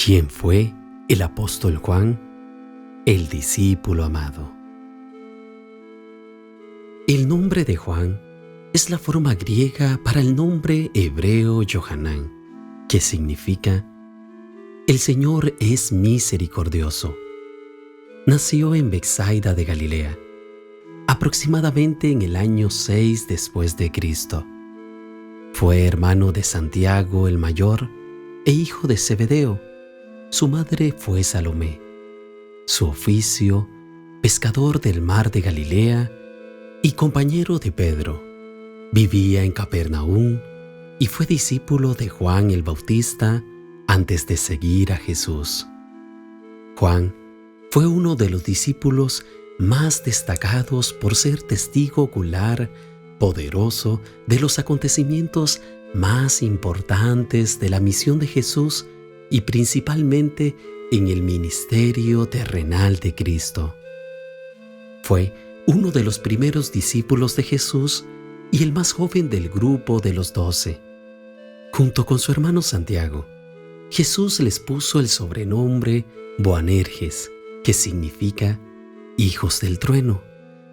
¿Quién fue el apóstol Juan? El discípulo amado. El nombre de Juan es la forma griega para el nombre hebreo Yohanan, que significa «El Señor es misericordioso». Nació en Betsaida de Galilea, aproximadamente en el año 6 después de Cristo. Fue hermano de Santiago el mayor e hijo de Zebedeo. Su madre fue Salomé. Su oficio, pescador del mar de Galilea y compañero de Pedro. Vivía en Capernaum y fue discípulo de Juan el Bautista antes de seguir a Jesús. Juan fue uno de los discípulos más destacados por ser testigo ocular poderoso de los acontecimientos más importantes de la misión de Jesús y principalmente en el ministerio terrenal de Cristo. Fue uno de los primeros discípulos de Jesús y el más joven del grupo de los 12. Junto con su hermano Santiago, Jesús les puso el sobrenombre Boanerges, que significa hijos del trueno,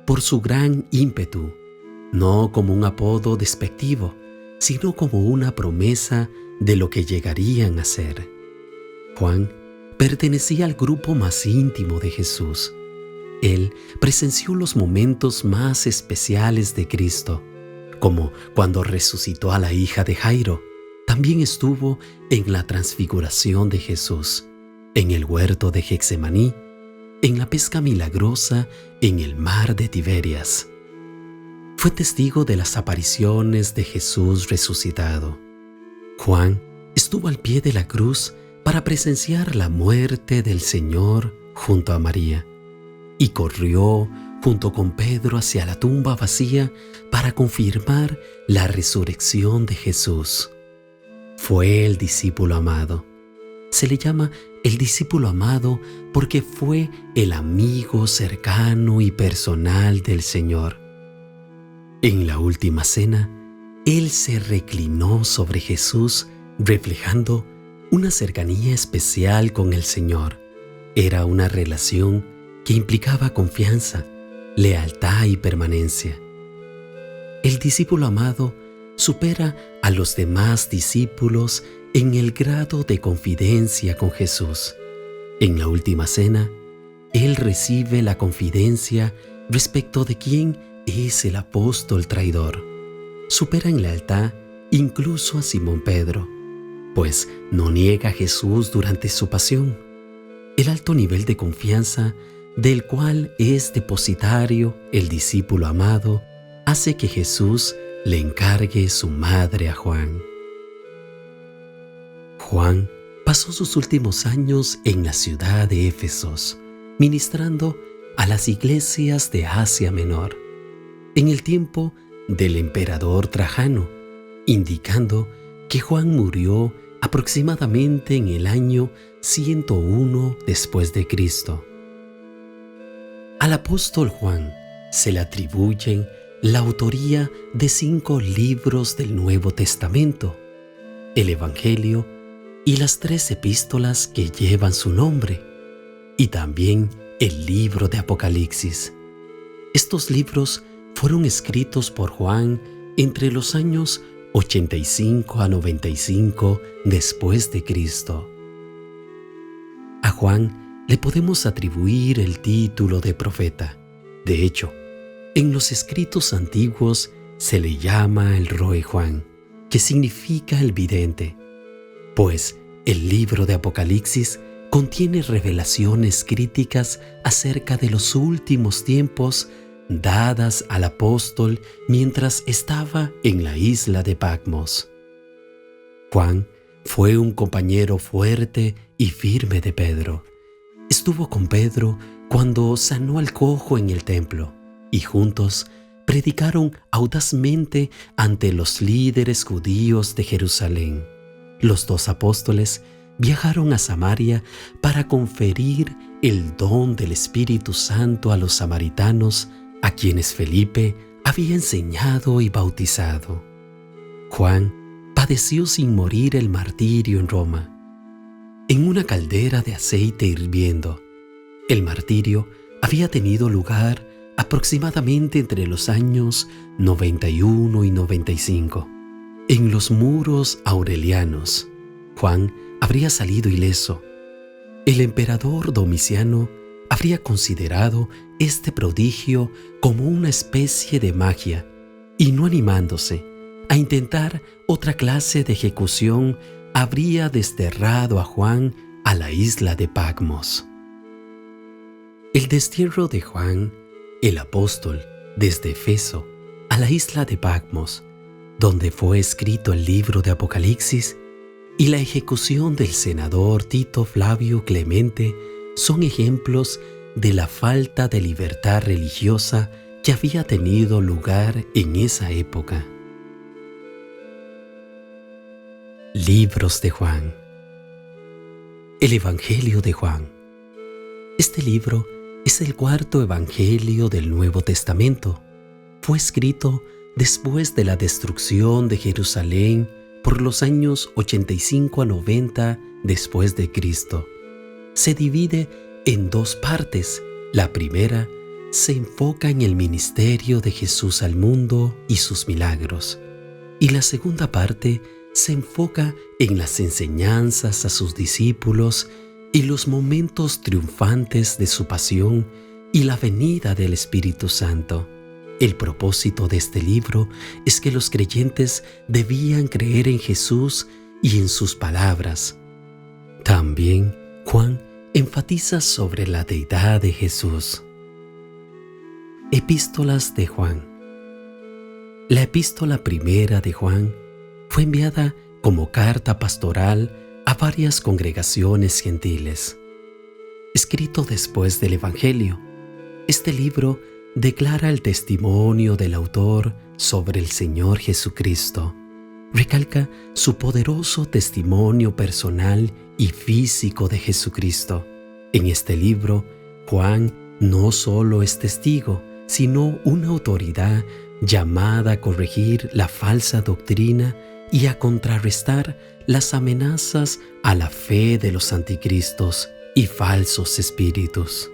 por su gran ímpetu, no como un apodo despectivo, sino como una promesa de lo que llegarían a ser. Juan pertenecía al grupo más íntimo de Jesús. Él presenció los momentos más especiales de Cristo, como cuando resucitó a la hija de Jairo. También estuvo en la transfiguración de Jesús, en el huerto de Getsemaní, en la pesca milagrosa en el mar de Tiberias. Fue testigo de las apariciones de Jesús resucitado. Juan estuvo al pie de la cruz para presenciar la muerte del Señor junto a María y corrió junto con Pedro hacia la tumba vacía para confirmar la resurrección de Jesús. Fue el discípulo amado. Se le llama el discípulo amado porque fue el amigo cercano y personal del Señor. En la última cena, Él se reclinó sobre Jesús, reflejando una cercanía especial con el Señor. Era una relación que implicaba confianza, lealtad y permanencia. El discípulo amado supera a los demás discípulos en el grado de confidencia con Jesús. En la última cena, Él recibe la confidencia respecto de quién es el apóstol traidor. Supera en lealtad incluso a Simón Pedro, pues no niega a Jesús durante su pasión. El alto nivel de confianza del cual es depositario el discípulo amado hace que Jesús le encargue su madre a Juan. Juan pasó sus últimos años en la ciudad de Éfesos, ministrando a las iglesias de Asia Menor, en el tiempo del emperador Trajano, indicando que Juan murió aproximadamente en el año 101 después de Cristo. Al apóstol Juan se le atribuyen la autoría de 5 libros del Nuevo Testamento, el Evangelio y las 3 epístolas que llevan su nombre, y también el libro de Apocalipsis. Estos libros fueron escritos por Juan entre los años 85 a 95 después de Cristo. A Juan le podemos atribuir el título de profeta. De hecho, en los escritos antiguos se le llama el Roe Juan, que significa el vidente, pues el libro de Apocalipsis contiene revelaciones críticas acerca de los últimos tiempos dadas al apóstol mientras estaba en la isla de Patmos. Juan fue un compañero fuerte y firme de Pedro. Estuvo con Pedro cuando sanó al cojo en el templo y juntos predicaron audazmente ante los líderes judíos de Jerusalén. Los 2 apóstoles viajaron a Samaria para conferir el don del Espíritu Santo a los samaritanos, a quienes Felipe había enseñado y bautizado. Juan padeció sin morir el martirio en Roma. en una caldera de aceite hirviendo. El martirio había tenido lugar aproximadamente entre los años 91 y 95. En los muros aurelianos, Juan habría salido ileso. El emperador Domiciano habría considerado este prodigio como una especie de magia y, no animándose a intentar otra clase de ejecución, habría desterrado a Juan a la isla de Patmos. El destierro de Juan, el apóstol, desde Efeso a la isla de Patmos, donde fue escrito el libro de Apocalipsis, y la ejecución del senador Tito Flavio Clemente son ejemplos de la falta de libertad religiosa que había tenido lugar en esa época. Libros de Juan. El Evangelio de Juan. Este libro es el cuarto evangelio del Nuevo Testamento. Fue escrito después de la destrucción de Jerusalén por los años 85 a 90 después de Cristo. Se divide en dos partes. La primera se enfoca en el ministerio de Jesús al mundo y sus milagros, y la segunda parte se enfoca en las enseñanzas a sus discípulos y los momentos triunfantes de su pasión y la venida del Espíritu Santo. El propósito de este libro es que los creyentes debían creer en Jesús y en sus palabras. También Juan enfatiza sobre la deidad de Jesús. Epístolas de Juan. La epístola primera de Juan fue enviada como carta pastoral a varias congregaciones gentiles. Escrito después del Evangelio, este libro declara el testimonio del autor sobre el Señor Jesucristo. Recalca su poderoso testimonio personal y físico de Jesucristo. En este libro, Juan no solo es testigo, sino una autoridad llamada a corregir la falsa doctrina y a contrarrestar las amenazas a la fe de los anticristos y falsos espíritus.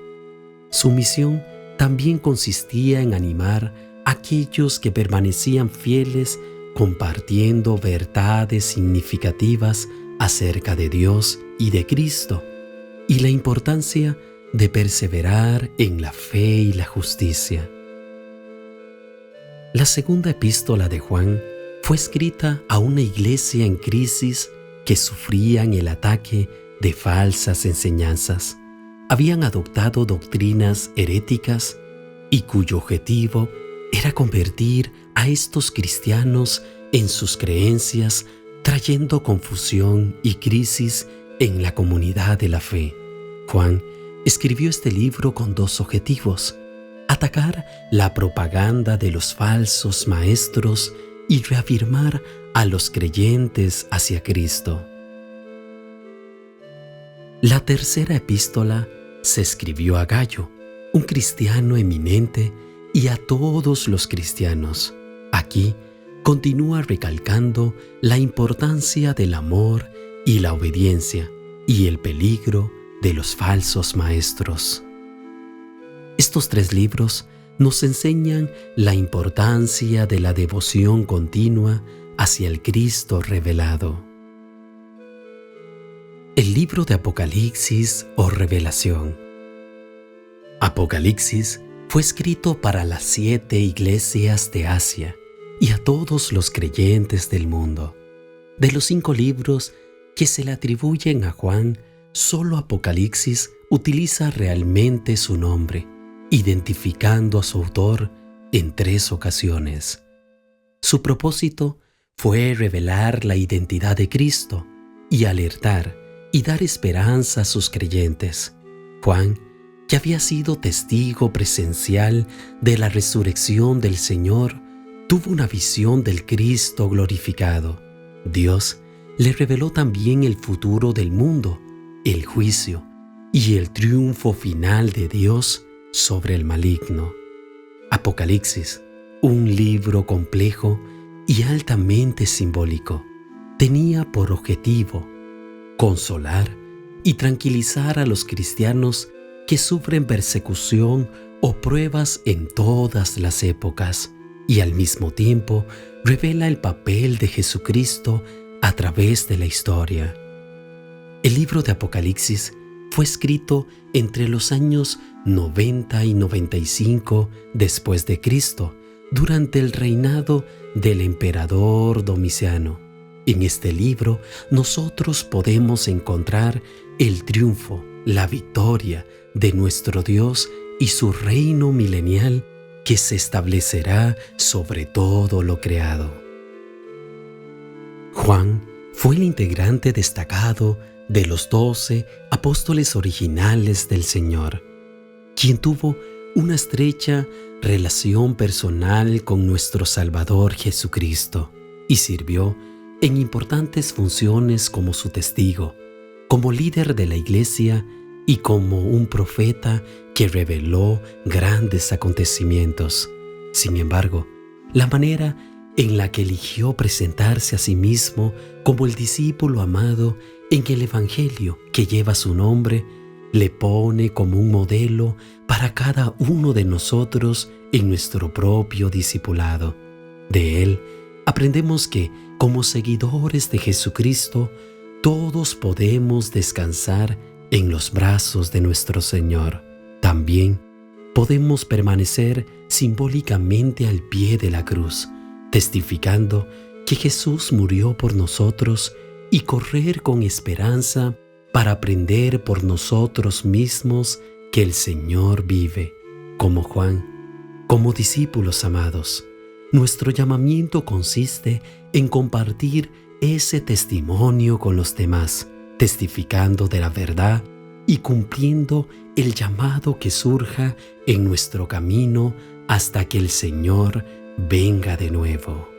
Su misión también consistía en animar a aquellos que permanecían fieles compartiendo verdades significativas acerca de Dios y de Cristo, y la importancia de perseverar en la fe y la justicia. La segunda epístola de Juan fue escrita a una iglesia en crisis que sufrían el ataque de falsas enseñanzas. Habían adoptado doctrinas heréticas y cuyo objetivo era convertir a estos cristianos en sus creencias, trayendo confusión y crisis en la comunidad de la fe. Juan escribió este libro con dos objetivos: atacar la propaganda de los falsos maestros y reafirmar a los creyentes hacia Cristo. La tercera epístola se escribió a Gayo, un cristiano eminente, y a todos los cristianos. Aquí continúa recalcando la importancia del amor y la obediencia y el peligro de los falsos maestros. Estos tres libros nos enseñan la importancia de la devoción continua hacia el Cristo revelado. El libro de Apocalipsis o Revelación. Apocalipsis fue escrito para las 7 iglesias de Asia y a todos los creyentes del mundo. De los 5 libros que se le atribuyen a Juan, solo Apocalipsis utiliza realmente su nombre, identificando a su autor en 3 ocasiones. Su propósito fue revelar la identidad de Cristo y alertar y dar esperanza a sus creyentes. Juan, que había sido testigo presencial de la resurrección del Señor, tuvo una visión del Cristo glorificado. Dios le reveló también el futuro del mundo, el juicio y el triunfo final de Dios sobre el maligno. Apocalipsis, un libro complejo y altamente simbólico, tenía por objetivo consolar y tranquilizar a los cristianos que sufren persecución o pruebas en todas las épocas, y al mismo tiempo revela el papel de Jesucristo a través de la historia. El libro de Apocalipsis fue escrito entre los años 90 y 95 después de Cristo, durante el reinado del emperador Domiciano. En este libro nosotros podemos encontrar el triunfo, la victoria de nuestro Dios y su reino milenial que se establecerá sobre todo lo creado. Juan fue el integrante destacado de los 12 apóstoles originales del Señor, quien tuvo una estrecha relación personal con nuestro Salvador Jesucristo y sirvió en importantes funciones como su testigo, como líder de la Iglesia y como un profeta que reveló grandes acontecimientos. Sin embargo, la manera en la que eligió presentarse a sí mismo como el discípulo amado en el Evangelio que lleva su nombre, le pone como un modelo para cada uno de nosotros en nuestro propio discipulado. De él aprendemos que, como seguidores de Jesucristo, todos podemos descansar en los brazos de nuestro Señor. También podemos permanecer simbólicamente al pie de la cruz, testificando que Jesús murió por nosotros y correr con esperanza para aprender por nosotros mismos que el Señor vive. Como Juan, como discípulos amados, nuestro llamamiento consiste en compartir ese testimonio con los demás, testificando de la verdad y cumpliendo el llamado que surja en nuestro camino hasta que el Señor venga de nuevo.